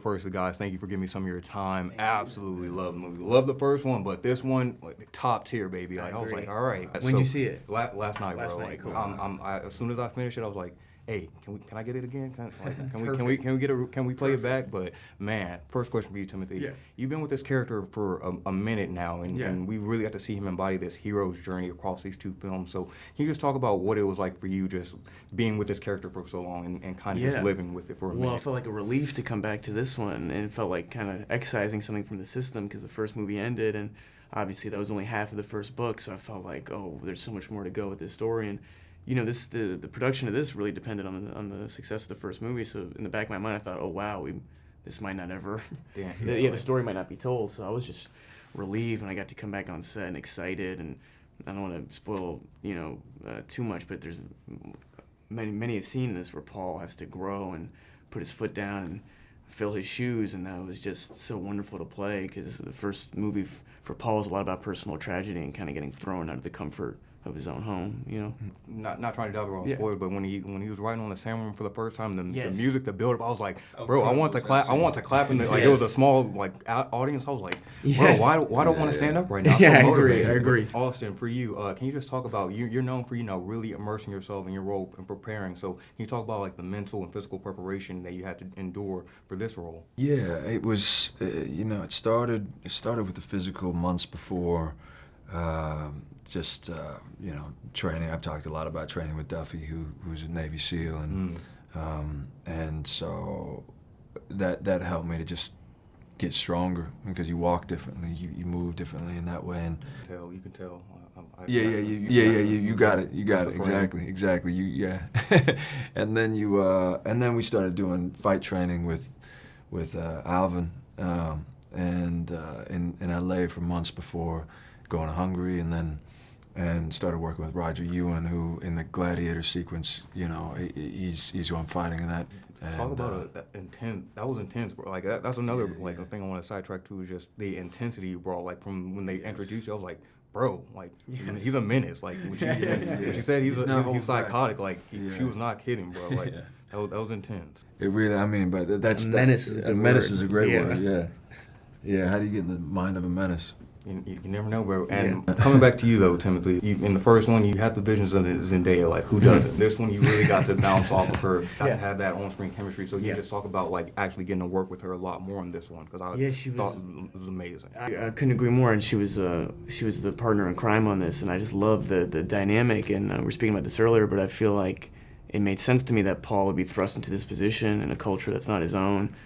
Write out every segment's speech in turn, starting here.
First, guys, thank you for giving me some of your time. Absolutely love the movie. Love the first one, but this one, like, top tier, baby. Like, I was like, all right. When did you see it? Last night, bro. Night, Like, cool. as soon as I finished it, I was like, hey, can I get it again? Can we play it back? But man, first question for you, Timothy. Yeah. You've been with this character for a minute now, Yeah. and we really got to see him embody this hero's journey across these two films. So can you just talk about what it was like for you, just being with this character for so long and kind of just living with it for a minute? Well, it felt like a relief to come back to this one, and it felt like kind of excising something from the system because the first movie ended, and obviously that was only half of the first book, so I felt like, oh, there's so much more to go with this story. And you know, the production of this really depended on the success of the first movie. So in the back of my mind, I thought, oh wow, this might not ever, the story might not be told. So I was just relieved when I got to come back on set and excited. And I don't want to spoil, too much, but there's many a scene in this where Paul has to grow and put his foot down and fill his shoes, and that was just so wonderful to play because the first movie for Paul was a lot about personal tragedy and kind of getting thrown out of the comfort of his own home, Not trying to delve on spoilers, but when he was writing on the sandworm for the first time, the music, the build up, I was like, bro, I want to clap. I want to clap in the like. It was a small audience. I was like, bro, why don't I want to stand up right now? I agree. Austin, for you, can you just talk about you're known for really immersing yourself in your role and preparing. So can you talk about like the mental and physical preparation that you had to endure for this role? Yeah, it was. It started with the physical months before. Training. I've talked a lot about training with Duffy, who's a Navy SEAL, and so that helped me to just get stronger because you walk differently, you move differently in that way, and you can tell. You got it. Exactly. And then we started doing fight training with Alvin, and in LA for months before going to Hungary, and started working with Roger Ewan, who in the Gladiator sequence, he's who I'm fighting in that. And, talk about intense. That was intense, bro. Like that's another a thing I want to sidetrack to is just the intensity you brought. Like from when they introduced you, I was like, bro, like he's a menace. Like when she said he's psychotic. Like she was not kidding, bro. Like that was intense. It really, but that's menace. A menace is a great word. Yeah. How do you get in the mind of a menace? You never know, bro. And coming back to you, though, Timothy, in the first one, you had the visions of Zendaya, like, who doesn't? This one, you really got to bounce off of her, got to have that on-screen chemistry. So you just talk about, like, actually getting to work with her a lot more in this one, because I thought it was amazing. I couldn't agree more, and she was the partner in crime on this, and I just love the dynamic, and we were speaking about this earlier, but I feel like it made sense to me that Paul would be thrust into this position in a culture that's not his own,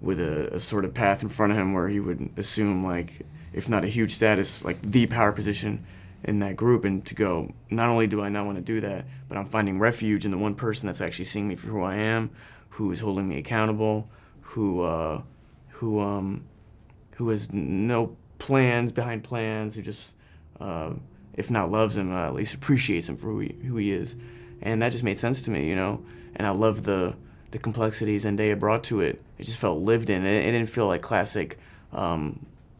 with a sort of path in front of him where he would assume, like, if not a huge status, like the power position in that group, and to go, not only do I not want to do that, but I'm finding refuge in the one person that's actually seeing me for who I am, who is holding me accountable, who has no plans behind plans, who just, if not loves him, at least appreciates him for who he is. And that just made sense to me, and I love the complexities Zendaya brought to it. It just felt lived in. It didn't feel like classic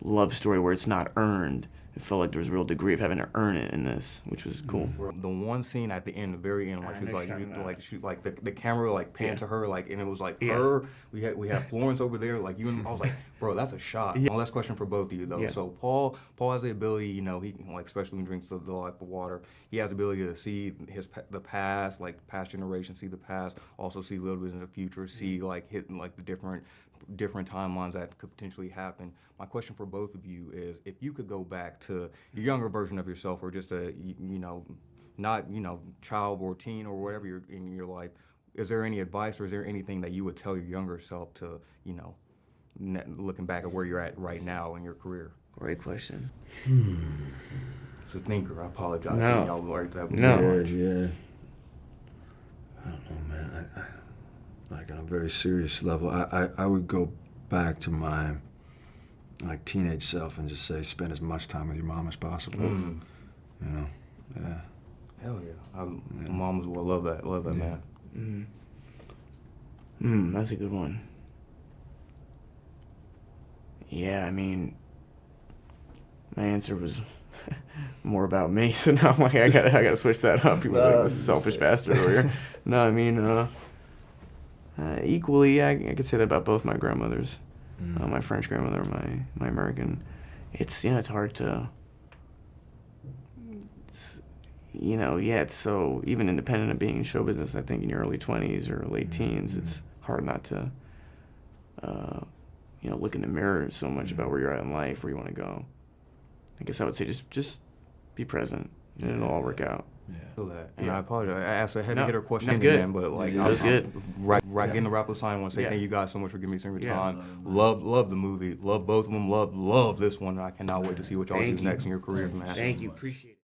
love story where it's not earned. It felt like there was a real degree of having to earn it in this, which was cool. The one scene at the end, the very end, like she was like, the camera like panned to her, like, and it was like her. We had Florence over there, like you. And I was like, bro, that's a shot. One last question for both of you though. So Paul has the ability, he like, especially when he drinks the life of water, he has the ability to see the past, like past generations, see the past, also see a little bit in the future, see like hitting like the different timelines that could potentially happen. My question for both of you is, if you could go back to your younger version of yourself, or just a not child or teen or whatever you're in your life, is there any advice or is there anything that you would tell your younger self to looking back at where you're at right now in your career? Great question. It's a thinker. I apologize. No. Y'all learned that. No. Yeah. I don't know, man. Like on a very serious level, I would go back to my like teenage self and just say, spend as much time with your mom as possible. Yeah. Hell yeah. Mom as well. Love that, man. That's a good one. Yeah, my answer was more about me, so now I'm like, I gotta switch that up. People are like, this selfish bastard over here. No, Equally, I could say that about both my grandmothers, my French grandmother, my American. It's hard to, it's so, even independent of being in show business, I think in your early 20s or late teens, it's hard not to, look in the mirror so much about where you're at in life, where you want to go. I guess I would say just be present, and it'll all work out. Yeah. Feel that. And I apologize. I asked a heavy hitter question that's again, good. but like That was good. Getting the wrap up sign. I want to say thank you guys so much for giving me some of your time. Yeah. Love the movie. Love both of them. Love this one. I cannot wait to see what y'all do next in your careers, man. Thank you. Appreciate it.